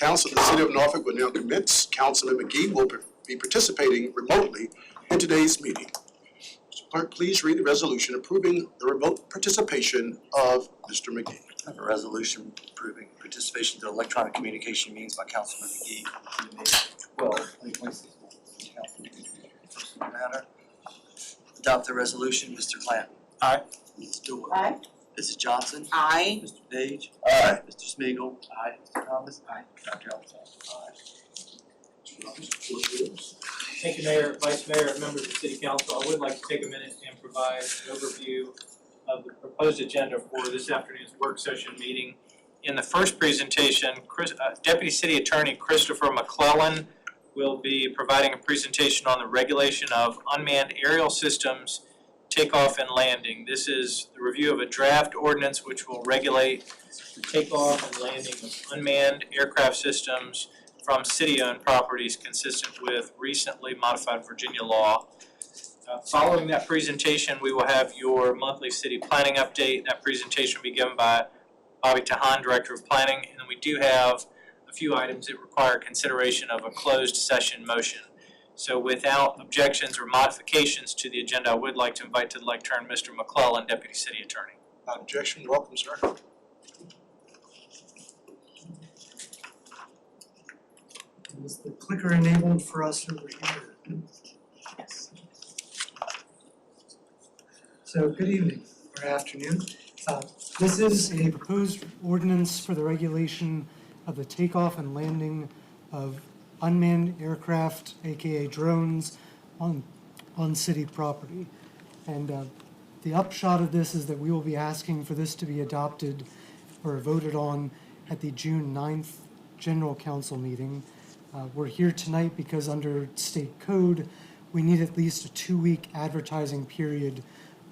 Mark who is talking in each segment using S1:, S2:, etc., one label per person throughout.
S1: Council of the City of Norfolk will now commence. Councilman McGee will be participating remotely in today's meeting. Mr. Clerk, please read the resolution approving the remote participation of Mr. McGee.
S2: I have a resolution approving participation through electronic communication means by Councilman McGee. May 12, 2026. Matter. Adopt the resolution. Mr. Clanton.
S3: Aye.
S2: Mrs. Stewart.
S4: Aye.
S2: Mrs. Johnson.
S4: Aye.
S2: Mr. Page.
S1: Aye.
S2: Mr. Smigiel. Aye. Mr. Thomas.
S3: Aye.
S2: Dr. Elton. Aye.
S3: Thank you, Mayor, Vice Mayor, and members of the City Council. I would like to take a minute and provide an overview of the proposed agenda for this afternoon's work session meeting. In the first presentation, Deputy City Attorney Christopher McClellan will be providing a presentation on the regulation of unmanned aerial systems, takeoff and landing. This is the review of a draft ordinance which will regulate the takeoff and landing of unmanned aircraft systems from city-owned properties consistent with recently modified Virginia law. Following that presentation, we will have your monthly city planning update. That presentation will be given by Bobby Tahan, Director of Planning, and then we do have a few items that require consideration of a closed session motion. So without objections or modifications to the agenda, I would like to invite to the lectern Mr. McClellan, Deputy City Attorney.
S1: Without objection, welcome, sir.
S5: Is the clicker enabled for us over here?
S4: Yes.
S5: So good evening or afternoon. This is a proposed ordinance for the regulation of the takeoff and landing of unmanned aircraft, aka drones, on city property. And the upshot of this is that we will be asking for this to be adopted or voted on at the June 9th General Council meeting. We're here tonight because under state code, we need at least a 2-week advertising period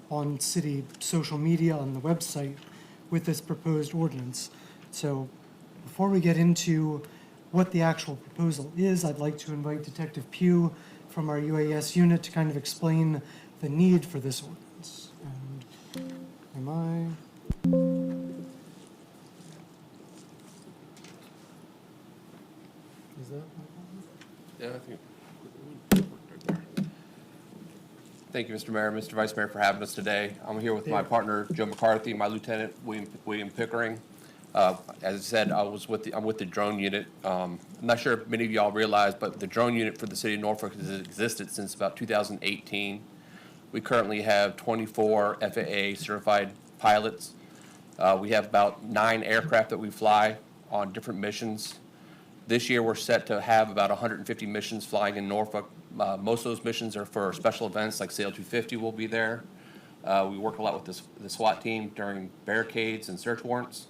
S5: on city social media, on the website, with this proposed ordinance. So before we get into what the actual proposal is, I'd like to invite Detective Pugh from our UAS unit to kind of explain the need for this ordinance. And am I? Is that?
S6: Yeah, I think. Thank you, Mr. Mayor, Mr. Vice Mayor, for having us today. I'm here with my partner, Joe McCarthy, my lieutenant, William Pickering. As I said, I'm with the drone unit. I'm not sure if many of y'all realize, but the drone unit for the City of Norfolk has existed since about 2018. We currently have 24 FAA certified pilots. We have about 9 aircraft that we fly on different missions. This year, we're set to have about 150 missions flying in Norfolk. Most of those missions are for special events, like Sail 250 will be there. We work a lot with the SWAT team during barricades and search warrants,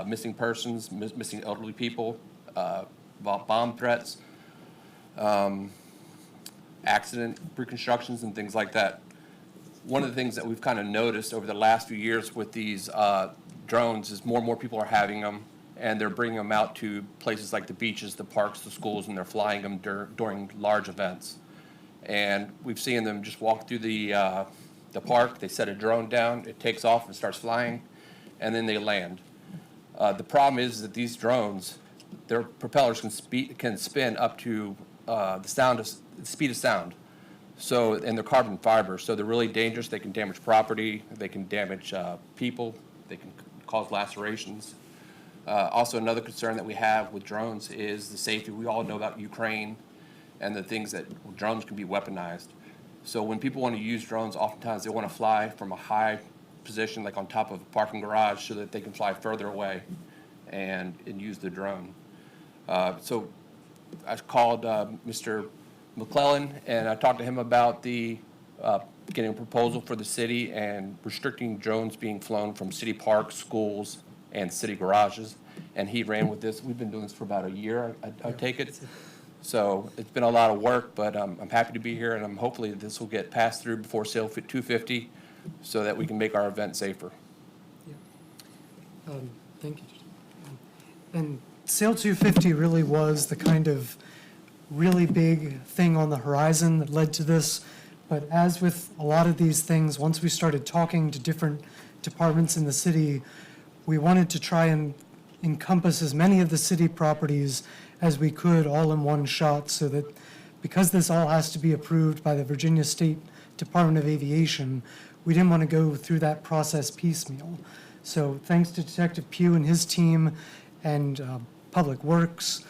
S6: missing persons, missing elderly people, bomb threats, accident reconstructions, and things like that. One of the things that we've kind of noticed over the last few years with these drones is more and more people are having them, and they're bringing them out to places like the beaches, the parks, the schools, and they're flying them during large events. And we've seen them just walk through the park. They set a drone down, it takes off and starts flying, and then they land. The problem is that these drones, their propellers can spin up to the speed of sound. So, and they're carbon fiber, so they're really dangerous. They can damage property, they can damage people, they can cause lacerations. Also, another concern that we have with drones is the safety. We all know about Ukraine and the things that drones can be weaponized. So when people want to use drones, oftentimes they want to fly from a high position, like on top of a parking garage, so that they can fly further away and use the drone. So I called Mr. McClellan, and I talked to him about the getting a proposal for the city and restricting drones being flown from city parks, schools, and city garages, and he ran with this. We've been doing this for about a year, I take it. So it's been a lot of work, but I'm happy to be here, and I'm hopefully this will get passed through before Sail 250 so that we can make our event safer.
S5: Yeah. Thank you. And Sail 250 really was the kind of really big thing on the horizon that led to this. But as with a lot of these things, once we started talking to different departments in the city, we wanted to try and encompass as many of the city properties as we could all in one shot, so that because this all has to be approved by the Virginia State Department of Aviation, we didn't want to go through that process piecemeal. So thanks to Detective Pugh and his team and Public Works,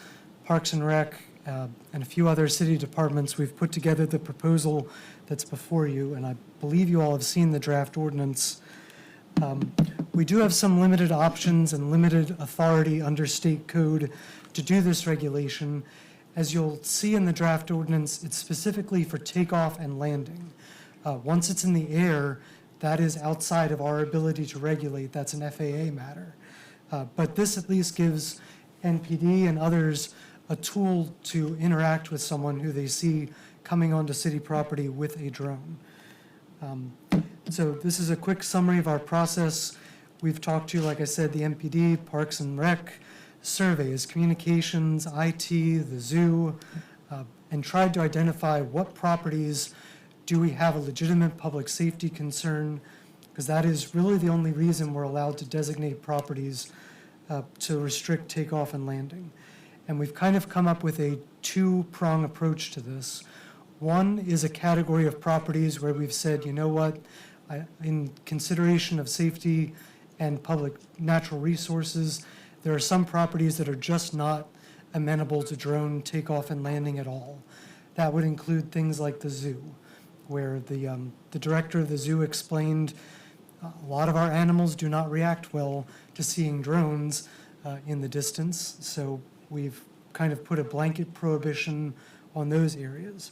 S5: Parks and Rec, and a few other city departments, we've put together the proposal that's before you, and I believe you all have seen the draft ordinance. We do have some limited options and limited authority under state code to do this regulation. As you'll see in the draft ordinance, it's specifically for takeoff and landing. Once it's in the air, that is outside of our ability to regulate. That's an FAA matter. But this at least gives NPD and others a tool to interact with someone who they see coming onto city property with a drone. So this is a quick summary of our process. We've talked to, like I said, the MPD, Parks and Rec, surveys, communications, IT, the zoo, and tried to identify what properties do we have a legitimate public safety concern, because that is really the only reason we're allowed to designate properties to restrict takeoff and landing. And we've kind of come up with a two-prong approach to this. One is a category of properties where we've said, you know what, in consideration of safety and public natural resources, there are some properties that are just not amenable to drone takeoff and landing at all. That would include things like the zoo, where the director of the zoo explained a lot of our animals do not react well to seeing drones in the distance, so we've kind of put a blanket prohibition on those areas.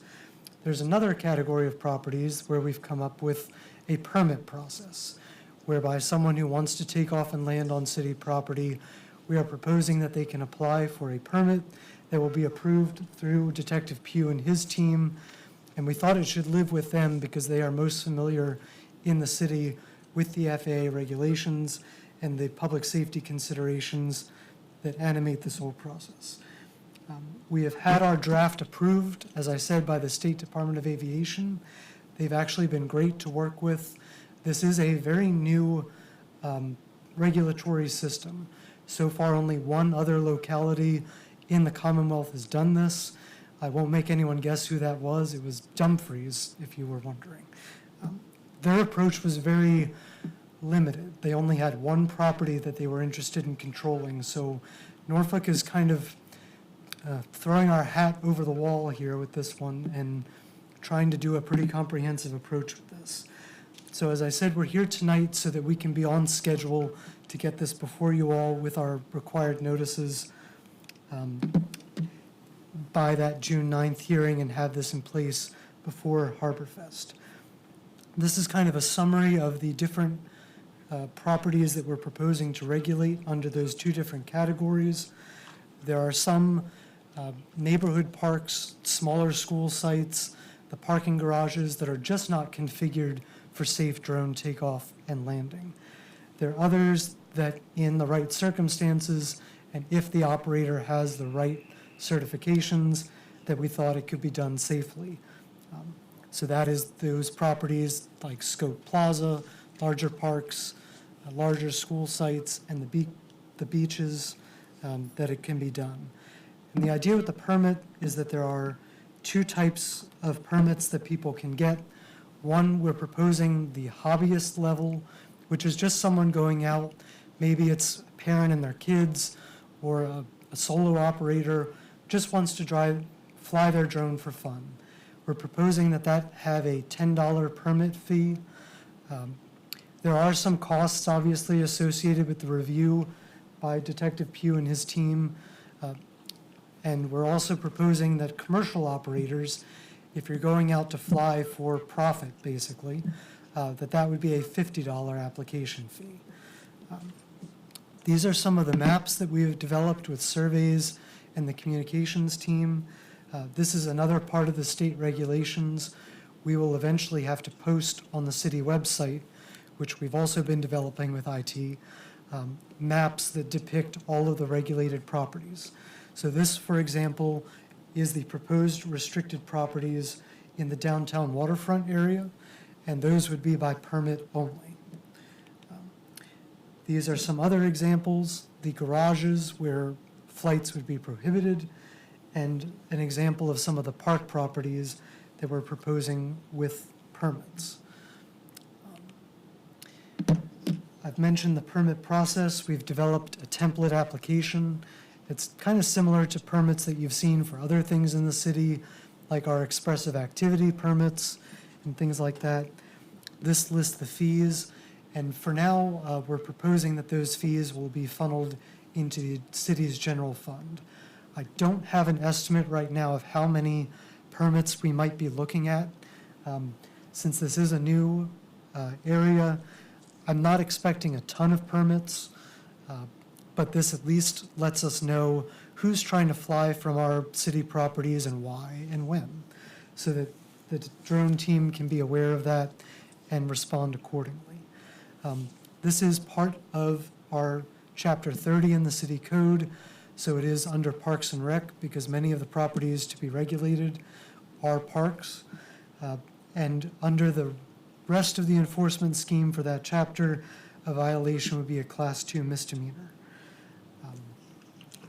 S5: There's another category of properties where we've come up with a permit process, whereby someone who wants to take off and land on city property, we are proposing that they can apply for a permit that will be approved through Detective Pugh and his team, and we thought it should live with them because they are most familiar in the city with the FAA regulations and the public safety considerations that animate this whole process. We have had our draft approved, as I said, by the State Department of Aviation. They've actually been great to work with. This is a very new regulatory system. So far, only one other locality in the Commonwealth has done this. I won't make anyone guess who that was. It was Dumfries, if you were wondering. Their approach was very limited. They only had one property that they were interested in controlling. So Norfolk is kind of throwing our hat over the wall here with this one and trying to do a pretty comprehensive approach with this. So as I said, we're here tonight so that we can be on schedule to get this before you all with our required notices by that June 9th hearing and have this in place before Harborfest. This is kind of a summary of the different properties that we're proposing to regulate under those two different categories. There are some neighborhood parks, smaller school sites, the parking garages that are just not configured for safe drone takeoff and landing. There are others that, in the right circumstances, and if the operator has the right certifications, that we thought it could be done safely. So that is those properties like Scope Plaza, larger parks, larger school sites, and the beaches that it can be done. And the idea with the permit is that there are two types of permits that people can get. One, we're proposing the hobbyist level, which is just someone going out, maybe it's a parent and their kids, or a solo operator just wants to fly their drone for fun. We're proposing that have a $10 permit fee. There are some costs obviously associated with the review by Detective Pugh and his team. And we're also proposing that commercial operators, if you're going out to fly for profit, basically, that would be a $50 application fee. These are some of the maps that we've developed with surveys and the communications team. This is another part of the state regulations. We will eventually have to post on the city website, which we've also been developing with IT, maps that depict all of the regulated properties. So this, for example, is the proposed restricted properties in the downtown waterfront area, and those would be by permit only. These are some other examples, the garages where flights would be prohibited, and an example of some of the park properties that we're proposing with permits. I've mentioned the permit process. We've developed a template application. It's kind of similar to permits that you've seen for other things in the city, like our expressive activity permits and things like that. This lists the fees, and for now, we're proposing that those fees will be funneled into the city's general fund. I don't have an estimate right now of how many permits we might be looking at. Since this is a new area, I'm not expecting a ton of permits, but this at least lets us know who's trying to fly from our city properties and why and when, so that the drone team can be aware of that and respond accordingly. This is part of our Chapter 30 in the city code, so it is under Parks and Rec because many of the properties to be regulated are parks. And under the rest of the enforcement scheme for that chapter, a violation would be a Class 2 misdemeanor.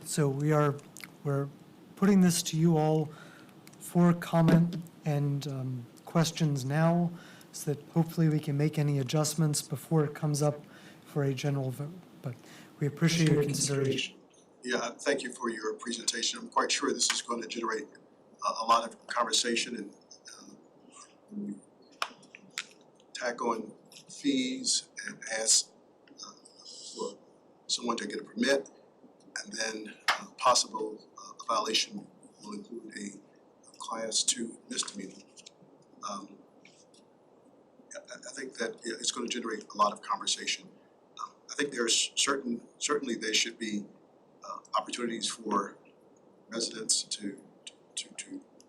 S5: So we're putting this to you all for comment and questions now, so that hopefully we can make any adjustments before it comes up for a general vote. But we appreciate your consideration.
S1: Yeah, thank you for your presentation. I'm quite sure this is going to generate a lot of conversation and when we tack on fees and ask for someone to get a permit, and then possible violation will include a Class 2 misdemeanor. I think that it's going to generate a lot of conversation. I think there's certainly there should be opportunities for residents to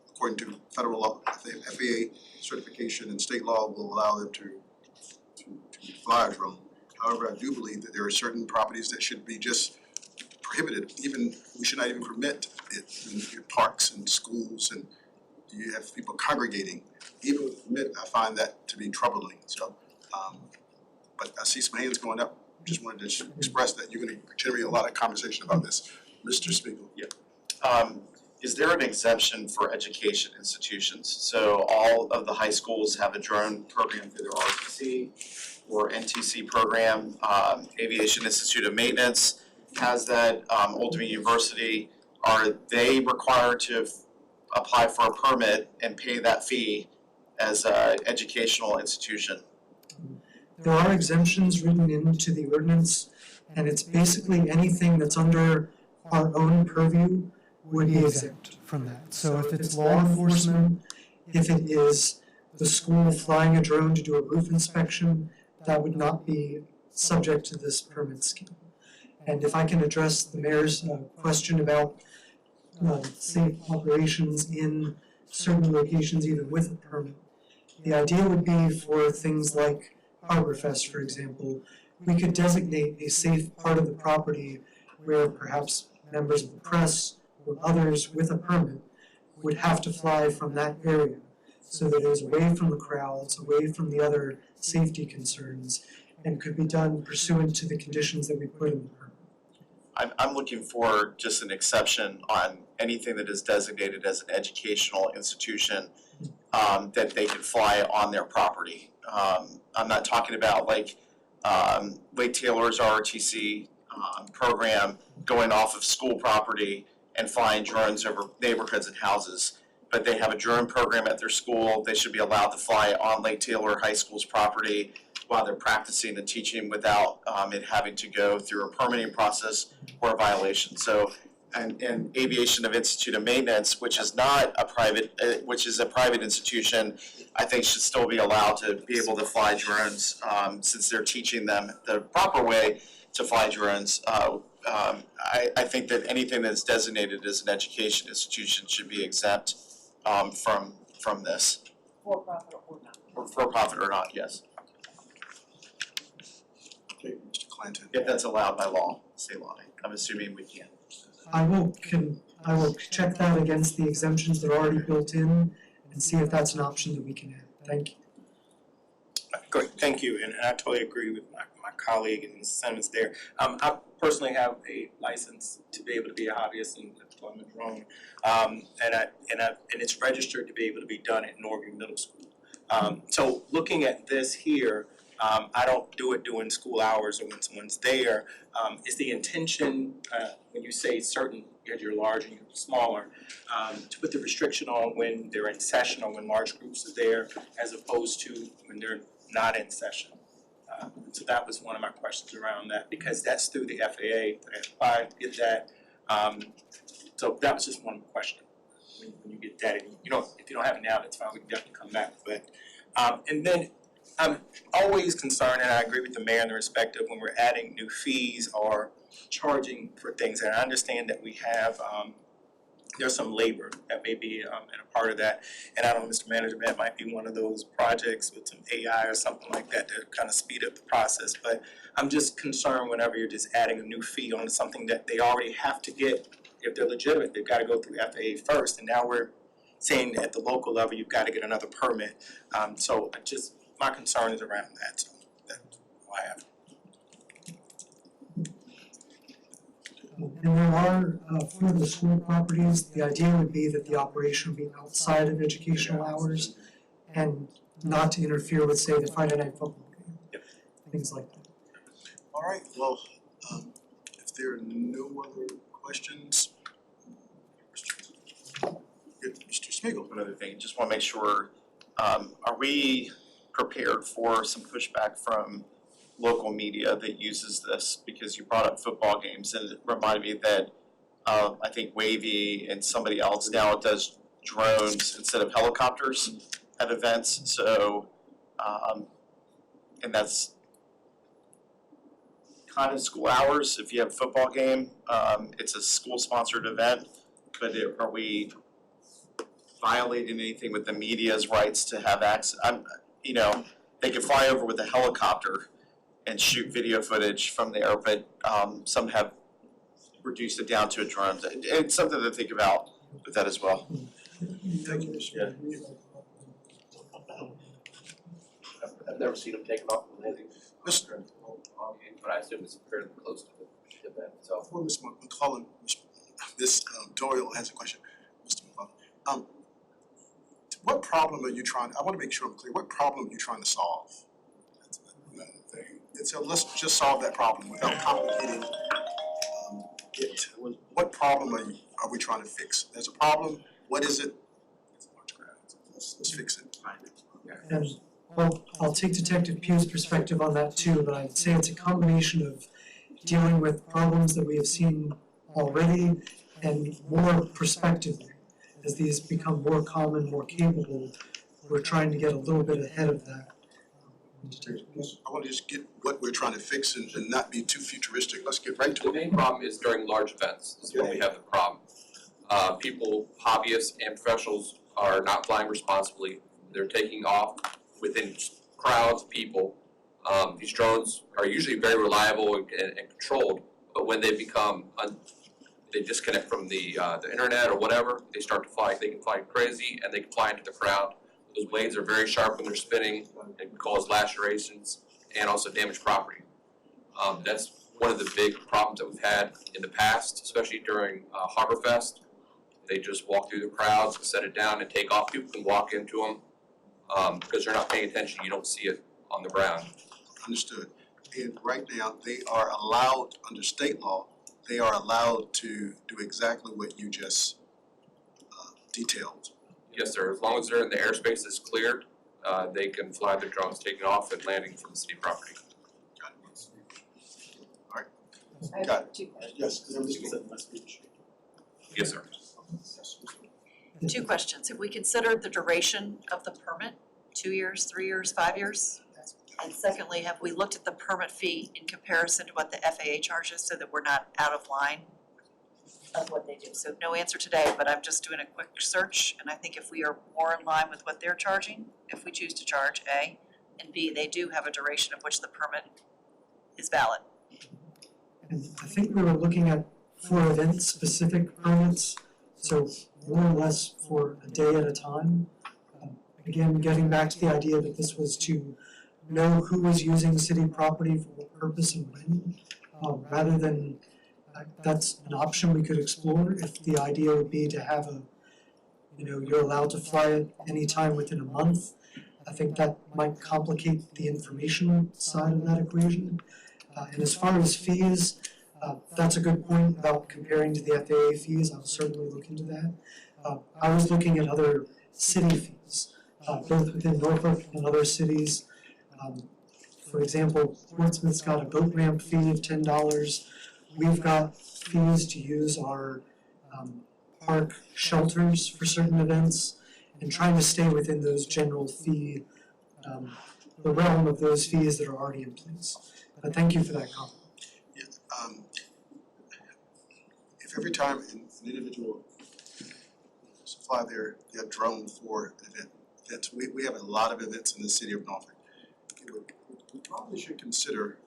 S1: according to federal law, the FAA certification and state law will allow them to fly a drone. However, I do believe that there are certain properties that should be just prohibited. Even we should not even permit it in parks and schools, and you have people congregating. Even with permit, I find that to be troubling. So, but I see some hands going up. Just wanted to express that you're going to generate a lot of conversation about this. Mr. Spiegel.
S4: Yeah. Is there an exemption for education institutions? So all of the high schools have a drone program through their RTC or NTC program. Aviation Institute of Maintenance has that. Old Dominion University, are they required to apply for a permit and pay that fee as an educational institution?
S5: There are exemptions written into the ordinance, and it's basically anything that's under our own purview would be exempt from that. So if it's law enforcement, if it is the school flying a drone to do a roof inspection, that would not be subject to this permit scheme. And if I can address the mayor's question about safe operations in certain locations, even with a permit, the idea would be for things like Harborfest, for example, we could designate a safe part of the property where perhaps members of the press or others with a permit would have to fly from that area so that it is away from the crowds, away from the other safety concerns, and could be done pursuant to the conditions that we put in the permit.
S4: I'm looking for just an exception on anything that is designated as an educational institution that they can fly on their property. I'm not talking about like Lake Taylor's ROTC program going off of school property and flying drones over neighborhoods and houses. But they have a drone program at their school. They should be allowed to fly on Lake Taylor High School's property while they're practicing and teaching without it having to go through a permitting process or a violation. So, and Aviation of Institute of Maintenance, which is not a private, which is a private institution, I think should still be allowed to be able to fly drones since they're teaching them the proper way to fly drones. I think that anything that's designated as an education institution should be exempt from this.
S7: For profit or not.
S4: Or for profit or not, yes.
S1: Okay, Mr. Clanton.
S4: If that's allowed by law, state law, I'm assuming we can.
S5: I will check that against the exemptions that are already built in and see if that's an option that we can add. Thank you.
S7: Great, thank you, and I totally agree with my colleague and the sentiments there. I personally have a license to be able to be a hobbyist and deploy a drone. And it's registered to be able to be done at Norview Middle School. So looking at this here, I don't do it during school hours or when someone's there. Is the intention, when you say certain, because you're large and you're smaller, to put the restriction on when they're in session or when large groups are there, as opposed to when they're not in session? So that was one of my questions around that, because that's through the FAA, if I get that. So that was just one question. When you get that, and you don't, if you don't have it now, that's fine, we can definitely come back. But, and then I'm always concerned, and I agree with the mayor in the respect of when we're adding new fees or charging for things, and I understand that we have, there's some labor that may be in a part of that. And I don't know, Mr. Manager, that might be one of those projects with some AI or something like that to kind of speed up the process. But I'm just concerned whenever you're just adding a new fee on something that they already have to get. If they're legitimate, they've got to go through FAA first, and now we're saying at the local level, you've got to get another permit. So my concern is around that, so that's why I have.
S5: And there are, for the school properties, the idea would be that the operation would be outside of educational hours and not to interfere with, say, the Friday night football game, things like that.
S1: All right, well, if there are no other questions, Mr. Smigiel.
S4: One other thing, just want to make sure, are we prepared for some pushback from local media that uses this? Because you brought up football games, and it reminded me that I think Wavy and somebody else now does drones instead of helicopters at events. So, and that's kind of school hours. If you have a football game, it's a school-sponsored event. But are we violating anything with the media's rights to have access? They can fly over with a helicopter and shoot video footage from there, but some have reduced it down to a drone. It's something to think about with that as well.
S1: Thank you, Mr.
S8: I've never seen them taken off from landing.
S1: Mr.
S8: But I assume it's fairly close to the event itself.
S1: Before Ms. McCollum, this Doyle has a question. Mr. McCollum, what problem are you I want to make sure I'm clear, what problem are you trying to solve? So let's just solve that problem without complicating it. What problem are we trying to fix? There's a problem, what is it? Let's fix it.
S5: And I'll take Detective Pugh's perspective on that too, but I'd say it's a combination of dealing with problems that we have seen already and more prospectively. As these become more common, more capable, we're trying to get a little bit ahead of that.
S1: I want to just get what we're trying to fix and not be too futuristic. Let's get right to
S6: The
S1: it.
S6: main problem is during large events, is when we have the problem. People, hobbyists and professionals are not flying responsibly. They're taking off within crowds of people. These drones are usually very reliable and controlled, but when they become, they disconnect from the internet or whatever, they start to fly, they can fly crazy and they can fly into the crowd. Those blades are very sharp when they're spinning and can cause lacerations and also damage property. That's one of the big problems that we've had in the past, especially during Harborfest. They just walk through the crowds, set it down and take off. People can walk into them because they're not paying attention. You don't see it on the ground.
S1: Understood. And right now, they are allowed, under state law, they are allowed to do exactly what you just detailed.
S6: Yes, sir. As long as they're in the airspace that's cleared, they can fly their drones taking off and landing from city property.
S1: Got it. Yes, because I'm just gonna my speech.
S6: Yes, sir.
S9: Two questions. Have we considered the duration of the permit? 2 years, 3 years, 5 years? And secondly, have we looked at the permit fee in comparison to what the FAA charges so that we're not out of line of what they do? So no answer today, but I'm just doing a quick search, and I think if we are more in line with what they're charging, if we choose to charge, A, and B, they do have a duration of which the permit is valid.
S5: And I think we were looking at for event-specific permits, so more or less for a day at a time. Again, getting back to the idea that this was to know who was using city property for what purpose and when, rather than, that's an option we could explore if the idea would be to have a, you're allowed to fly it anytime within a month. I think that might complicate the information side of that equation. And as far as fees, that's a good point about comparing to the FAA fees. I'll certainly look into that. I was looking at other city fees, both within Norfolk and other cities. For example, Portsmouth's got a boat ramp fee of $10. We've got fees to use our park shelters for certain events, and trying to stay within those general fee, the realm of those fees that are already in place. But thank you for that comment.
S1: Yeah, if every time an individual fly their drone for an event, we have a lot of events in the city of Norfolk. We probably should consider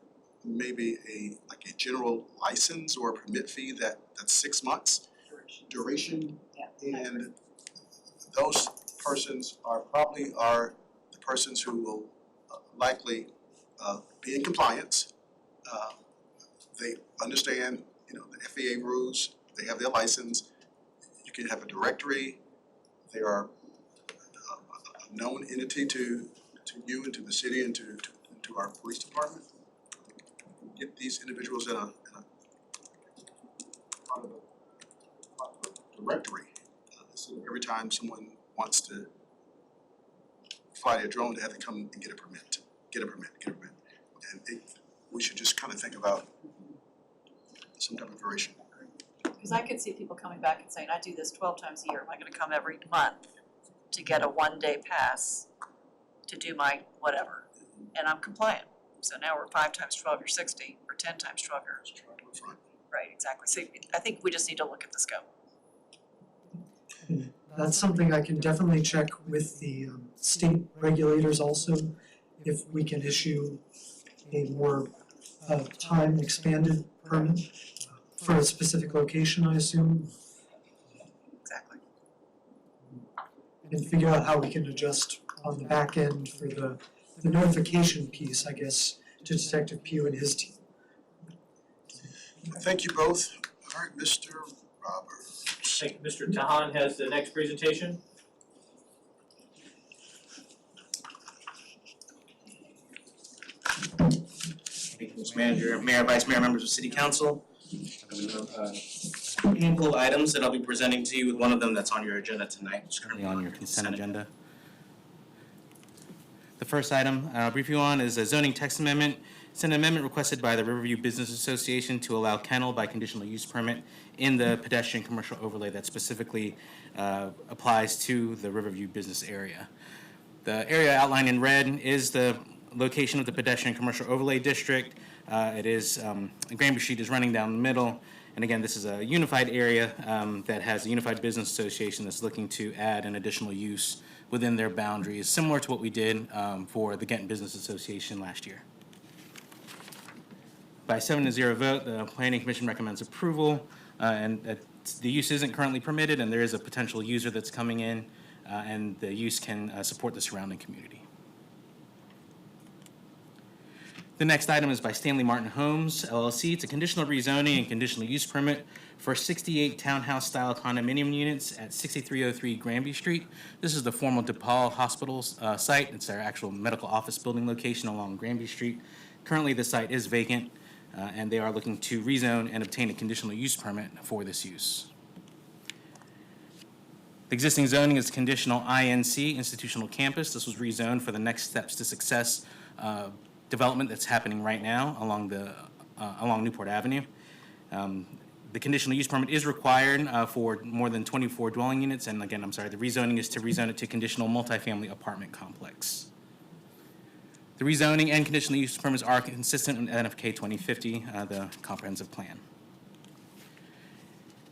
S1: maybe a general license or a permit fee that's 6 months duration. And those persons are probably the persons who will likely be in compliance. They understand, the FAA rules, they have their license. You can have a directory. They are a known entity to you and to the city and to our police department. Get these individuals in a part of a directory. So every time someone wants to fly a drone, they have to come and get a permit. And we should just kind of think about some type of duration.
S9: Because I could see people coming back and saying, I do this 12 times a year, am I gonna come every month to get a 1-day pass to do my whatever? And I'm compliant. So now we're 5 times 12, you're 60, or 10 times 12, you're, right, exactly. So I think we just need to look at the scope.
S5: That's something I can definitely check with the state regulators also, if we can issue a more time expanded permit for a specific location, I assume,
S9: Exactly.
S5: and figure out how we can adjust on the back end for the notification piece, I guess, to Detective Pugh and his team.
S1: Thank you both. All right, Mr. Roberts.
S3: Thank you. Mr. Tahan has the next presentation.
S10: Thank you, Mr. Manager, Mayor, Vice Mayor, members of City Council. Handful of items that I'll be presenting to you, with one of them that's on your agenda tonight, it's currently on your consent agenda. The first item I'll brief you on is a zoning text amendment. It's an amendment requested by the Riverview Business Association to allow kennel by conditional use permit in the pedestrian commercial overlay that specifically applies to the Riverview business area. The area outlined in red is the location of the pedestrian commercial overlay district. It is, Granby Street is running down the middle. And again, this is a unified area that has a unified business association that's looking to add an additional use within their boundaries, similar to what we did for the Ghent Business Association last year. By a 7-0 vote, the Planning Commission recommends approval, and the use isn't currently permitted, and there is a potential user that's coming in, and the use can support the surrounding community. The next item is by Stanley Martin Homes, LLC. It's a conditional rezoning and conditional use permit for 68 townhouse-style condominium units at 6303 Granby Street. This is the former DePaul Hospital site. It's our actual medical office building location along Granby Street. Currently, the site is vacant, and they are looking to rezone and obtain a conditional use permit for this use. The existing zoning is conditional INC, institutional campus. This was rezoned for the next steps to success development that's happening right now along Newport Avenue. The conditional use permit is required for more than 24 dwelling units, and again, the rezoning is to rezone it to conditional multifamily apartment complex. The rezoning and conditional use permits are consistent with NFK 2050, the comprehensive plan.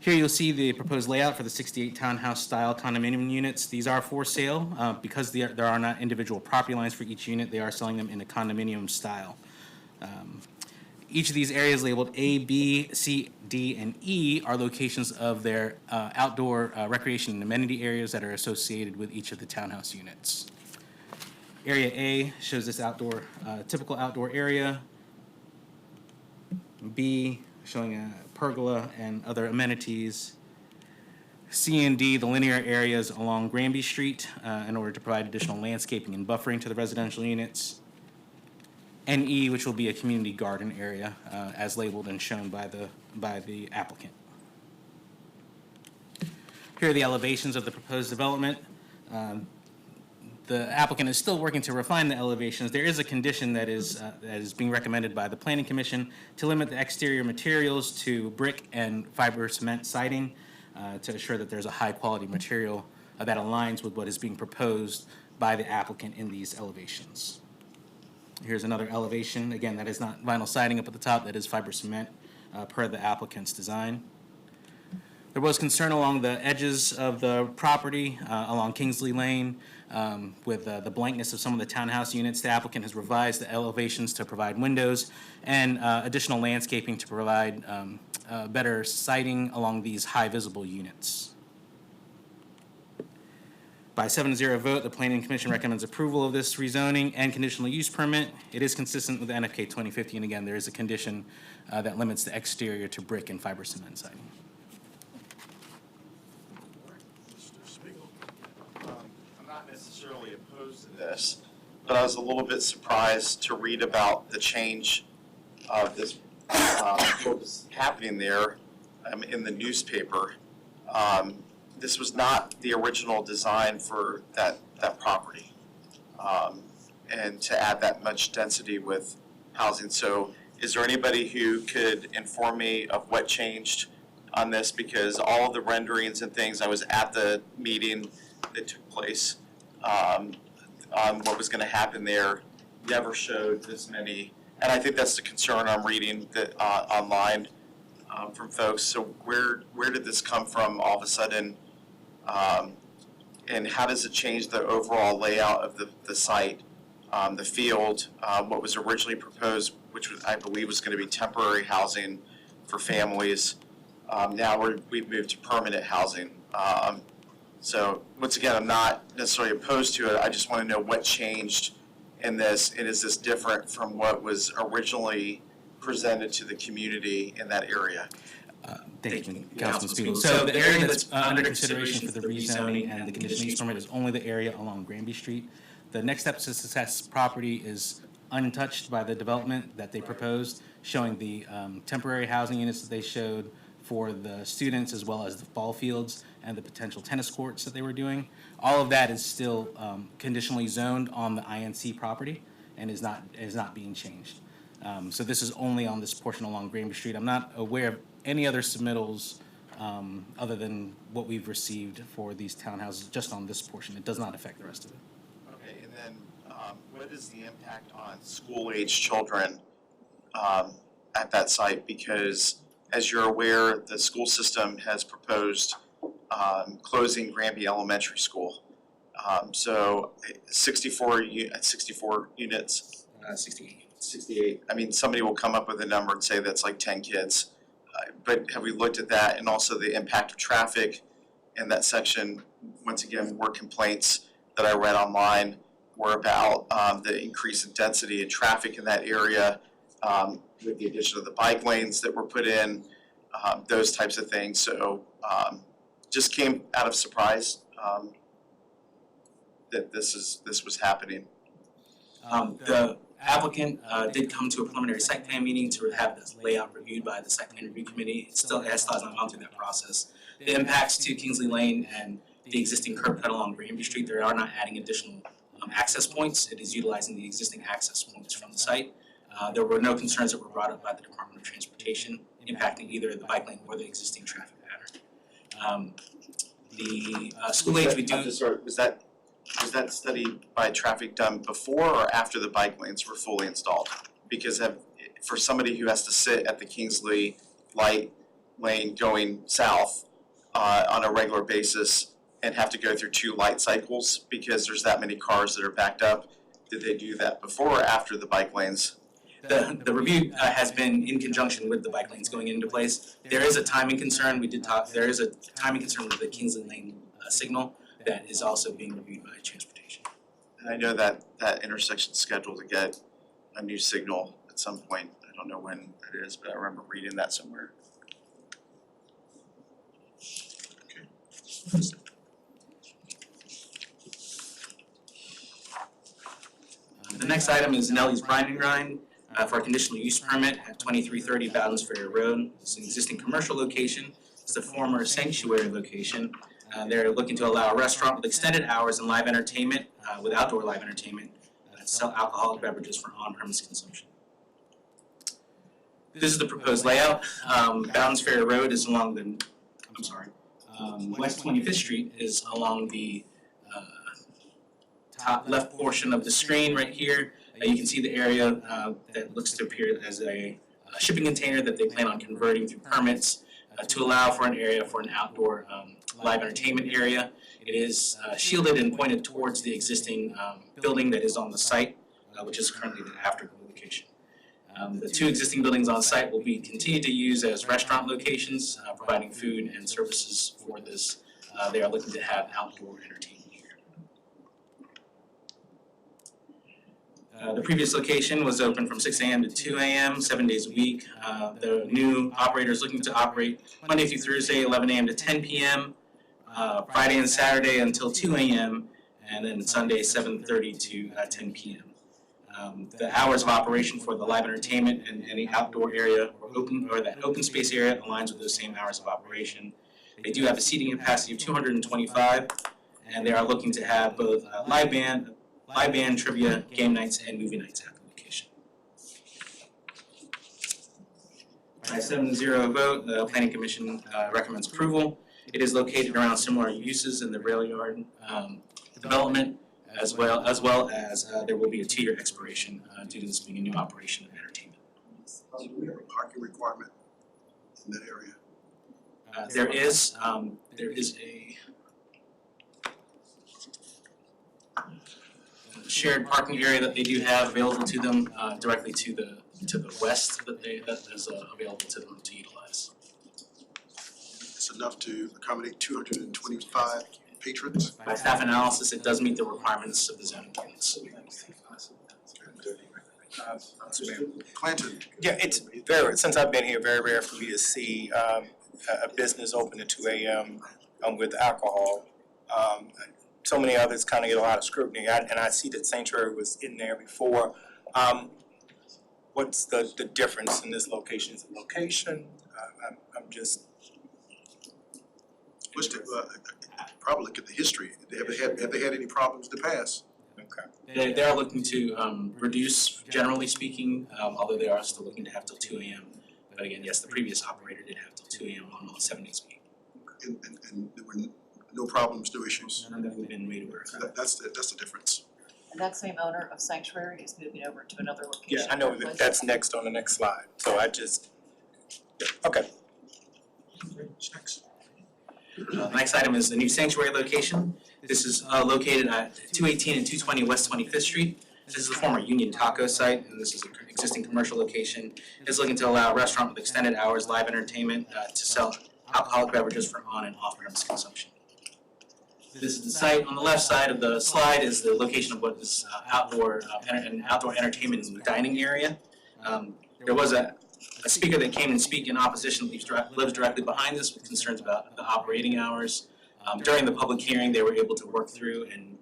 S10: Here you'll see the proposed layout for the 68 townhouse-style condominium units. These are for sale. Because there are not individual property lines for each unit, they are selling them in a condominium style. Each of these areas labeled A, B, C, D, and E are locations of their outdoor recreation and amenity areas that are associated with each of the townhouse units. Area A shows this typical outdoor area. B, showing a pergola and other amenities. C and D, the linear areas along Granby Street in order to provide additional landscaping and buffering to the residential units. And E, which will be a community garden area as labeled and shown by the applicant. Here are the elevations of the proposed development. The applicant is still working to refine the elevations. There is a condition that is being recommended by the Planning Commission to limit the exterior materials to brick and fiber cement siding to ensure that there's a high-quality material that aligns with what is being proposed by the applicant in these elevations. Here's another elevation. Again, that is not vinyl siding up at the top, that is fiber cement per the applicant's design. There was concern along the edges of the property, along Kingsley Lane, with the blankness of some of the townhouse units. The applicant has revised the elevations to provide windows and additional landscaping to provide better sighting along these high visible units. By 7-0 vote, the Planning Commission recommends approval of this rezoning and conditional use permit. It is consistent with NFK 2050, and again, there is a condition that limits the exterior to brick and fiber cement siding.
S4: I'm not necessarily opposed to this, but I was a little bit surprised to read about the change of this, what was happening there in the newspaper. This was not the original design for that property, and to add that much density with housing. So is there anybody who could inform me of what changed on this? Because all of the renderings and things, I was at the meeting that took place on what was going to happen there, never showed this many. And I think that's the concern I'm reading that online from folks. So where did this come from all of a sudden? And how does it change the overall layout of the site, the field, what was originally proposed, which was, I believe was going to be temporary housing for families. Now we've moved to permanent housing. So once again, I'm not necessarily opposed to it. I just want to know what changed in this, and is this different from what was originally presented to the community in that area?
S10: Thank you, Councilman Spiegel. So the area that's under consideration for the rezoning and the conditional use permit is only the area along Granby Street. The next step to success property is untouched by the development that they proposed, showing the temporary housing units that they showed for the students, as well as the ball fields and the potential tennis courts that they were doing. All of that is still conditionally zoned on the INC property and is not being changed. So this is only on this portion along Granby Street. I'm not aware of any other submittals other than what we've received for these townhouses just on this portion. It does not affect the rest of it.
S4: Okay, and then what is the impact on school-age children at that site? Because as you're aware, the school system has proposed closing Granby Elementary School. So 64 units. 68. I mean, somebody will come up with a number and say that's like 10 kids. But have we looked at that, and also the impact of traffic in that section? Once again, more complaints that I read online were about the increase in density and traffic in that area, with the addition of the bike lanes that were put in, those types of things. So just came out of surprise that this was happening.
S11: The applicant did come to a preliminary site plan meeting to have this layout reviewed by the site plan review committee. It still has not gone through that process. The impacts to Kingsley Lane and the existing curb cut along Granby Street, they are not adding additional access points. It is utilizing the existing access points from the site. There were no concerns that were brought up by the Department of Transportation impacting either the bike lane or the existing traffic pattern. The school age we do.
S4: I'm just sorry, was that study by traffic done before or after the bike lanes were fully installed? Because for somebody who has to sit at the Kingsley light lane going south on a regular basis and have to go through 2 light cycles because there's that many cars that are backed up, did they do that before or after the bike lanes?
S11: The review has been in conjunction with the bike lanes going into place. There is a timing concern. We did talk. There is a timing concern with the Kingsley Lane signal that is also being reviewed by transportation.
S4: And I know that that intersection's scheduled to get a new signal at some point. I don't know when it is, but I remember reading that somewhere.
S11: The next item is Nelly's Brine and Grind for a conditional use permit at 2330 Bowden's Ferry Road. It's an existing commercial location. It's the former sanctuary location. They're looking to allow a restaurant with extended hours and live entertainment, with outdoor live entertainment, to sell alcoholic beverages for on-premise consumption. This is the proposed layout. Bowden's Ferry Road is along the, West 25th Street is along the top left portion of the screen right here. You can see the area that looks to appear as a shipping container that they plan on converting through permits to allow for an area for an outdoor live entertainment area. It is shielded and pointed towards the existing building that is on the site, which is currently the afterglow location. The two existing buildings on site will be continued to use as restaurant locations, providing food and services for this. They are looking to have outdoor entertainment here. The previous location was open from 6 a.m. to 2 a.m., 7 days a week. The new operator is looking to operate Monday through Thursday, 11 a.m. to 10 p.m., Friday and Saturday until 2 a.m., and then Sunday, 7:30 to 10 p.m. The hours of operation for the live entertainment and any outdoor area or that open space area aligns with those same hours of operation. They do have a seating capacity of 225, and they are looking to have both live band, trivia, game nights, and movie nights at the location. By 7-0 vote, the Planning Commission recommends approval. It is located around similar uses in the rail yard development, as well as there will be a 2-year expiration due to this being a new operation of entertainment.
S1: We have a parking requirement in that area.
S11: There is a shared parking area that they do have available to them directly to the west that is available to them to utilize.
S1: It's enough to accommodate 225 patrons.
S11: By staff analysis, it does meet the requirements of the zoning ordinance.
S1: Clanton.
S7: Yeah, it's very, since I've been here, very rare for me to see a business open at 2 a.m. With alcohol. So many others kind of get a lot of scrutiny, and I see that Sanctuary was in there before. What's the difference in this location? Is it location? I'm just.
S1: What's the, probably look at the history. Have they had any problems in the past?
S7: Okay.
S11: They are looking to reduce, generally speaking, although they are still looking to have till 2 a.m. But again, yes, the previous operator did have till 2 a.m. on all 7 days a week.
S1: And there were no problems, no issues.
S11: None that we've been made aware of.
S1: That's the difference.
S9: And that same owner of Sanctuary is moving over to another location.
S7: Yeah, I know that that's next on the next slide. So I just, yeah, okay.
S1: Next.
S11: The next item is the new Sanctuary location. This is located at 218 and 220 West 25th Street. This is the former Union Taco site, and this is an existing commercial location. It's looking to allow a restaurant with extended hours, live entertainment, to sell alcoholic beverages for on and off-premise consumption. This is the site. On the left side of the slide is the location of what is outdoor entertainment and dining area. There was a speaker that came and speak in opposition, lives directly behind this with concerns about the operating hours. During the public hearing, they were able to work through and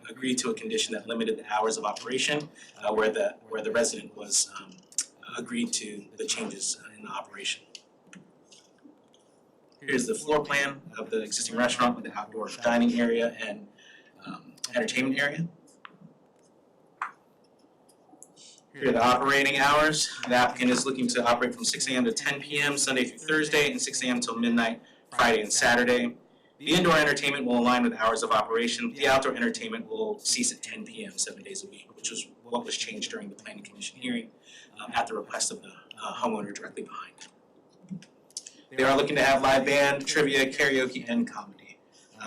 S11: agree to a condition that limited the hours of operation, where the resident was agreed to the changes in the operation. Here's the floor plan of the existing restaurant with the outdoor dining area and entertainment area. Here are the operating hours. The applicant is looking to operate from 6 a.m. to 10 p.m. Sunday through Thursday and 6 a.m. till midnight Friday and Saturday. The indoor entertainment will align with hours of operation. The outdoor entertainment will cease at 10 p.m. 7 days a week, which was what was changed during the Planning Commission hearing at the request of the homeowner directly behind. They are looking to have live band, trivia, karaoke, and comedy.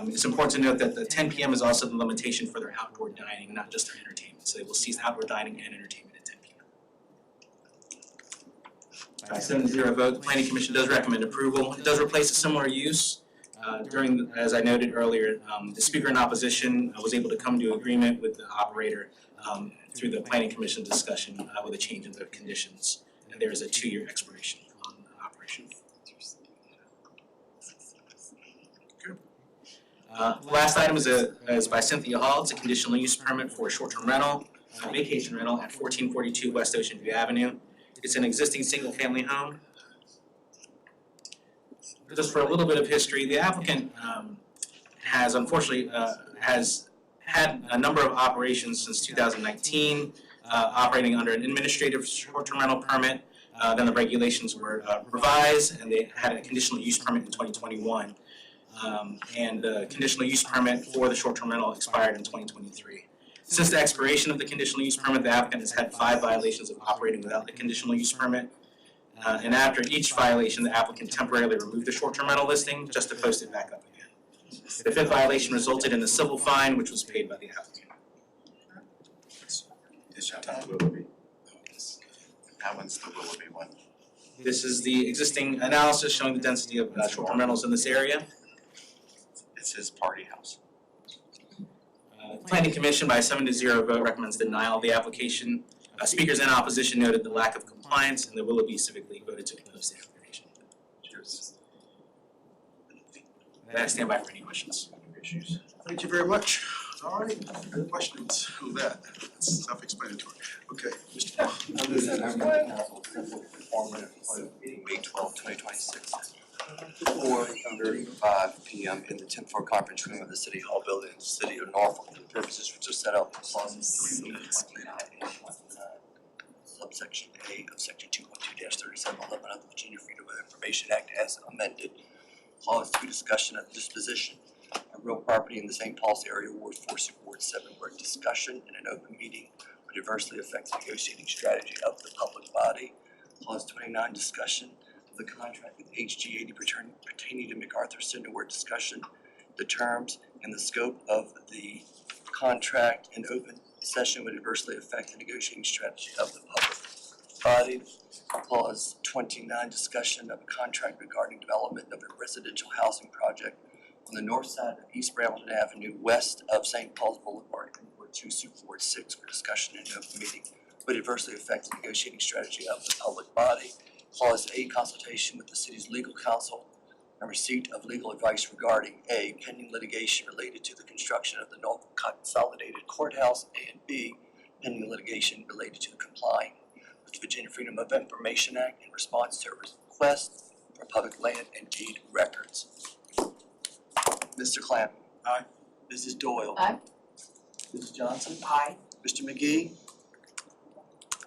S11: It's important to note that the 10 p.m. is also the limitation for their outdoor dining, not just their entertainment. So they will cease outdoor dining and entertainment at 10 p.m. By 7-0 vote, the Planning Commission does recommend approval. It does replace a similar use As I noted earlier, the speaker in opposition was able to come to agreement with the operator through the planning commission discussion with a change in the conditions. And there is a 2-year expiration on the operation. Last item is by Cynthia Hall. It's a conditional use permit for a short-term rental, vacation rental at 1442 West Ocean View Avenue. It's an existing single-family home. Just for a little bit of history, the applicant has unfortunately has had a number of operations since 2019, operating under an administrative short-term rental permit. Then the regulations were revised, and they had a conditional use permit in 2021. And the conditional use permit for the short-term rental expired in 2023. Since the expiration of the conditional use permit, the applicant has had 5 violations of operating without the conditional use permit. And after each violation, the applicant temporarily removed the short-term rental listing just to post it back up again. The 5th violation resulted in a civil fine, which was paid by the applicant.
S4: That one's the Willoughby one.
S11: This is the existing analysis showing the density of short-term rentals in this area.
S4: It's his party house.
S11: Planning Commission by a 7-0 vote recommends denial of the application. Speakers in opposition noted the lack of compliance, and the Willoughby Civic League voted to oppose the application.
S4: Cheers.
S11: I stand by for any questions.
S4: Issues.
S1: Thank you very much. All right, any questions on that? It's self-explanatory. Okay, Mr. Paul.
S2: I move that our council accept the formal meeting May 12, 2026.
S12: 4:35 p.m. in the 10th floor conference room of the City Hall building, City of Norfolk. The purposes which are set out in clauses 3:29 subsection A of section 2.2-3711 of the Virginia Freedom of Information Act as amended. Clause 2, discussion of disposition of real property in the St. Paul's area, Ward 4, Ward 7, where discussion in an open meeting would adversely affect the negotiating strategy of the public body. Clause 29, discussion of the contract with HG80 pertaining to MacArthur Center, where discussion, the terms, and the scope of the contract in open session would adversely affect the negotiating strategy of the public body. Clause 29, discussion of a contract regarding development of a residential housing project on the north side of East Brambleton Avenue, west of St. Paul's Boulevard, in Ward 2, Ward 6, where discussion in an open meeting would adversely affect the negotiating strategy of the public body. Clause 8, consultation with the city's legal counsel and receipt of legal advice regarding A, pending litigation related to the construction of the Norfolk Consolidated Courthouse, and B, pending litigation related to complying with the Virginia Freedom of Information Act in response to a request for public land and deed records. Mr. Clamp.
S2: Aye.
S12: Mrs. Doyle.
S9: Aye.
S12: Mrs. Johnson.
S9: Aye.
S12: Mr. McGee.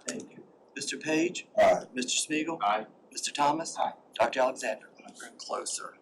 S12: Thank you. Mr. Page.
S1: Aye.
S12: Mr. Smigiel.
S8: Aye.
S12: Mr. Thomas.
S8: Aye.
S12: Dr. Alexander. Closer.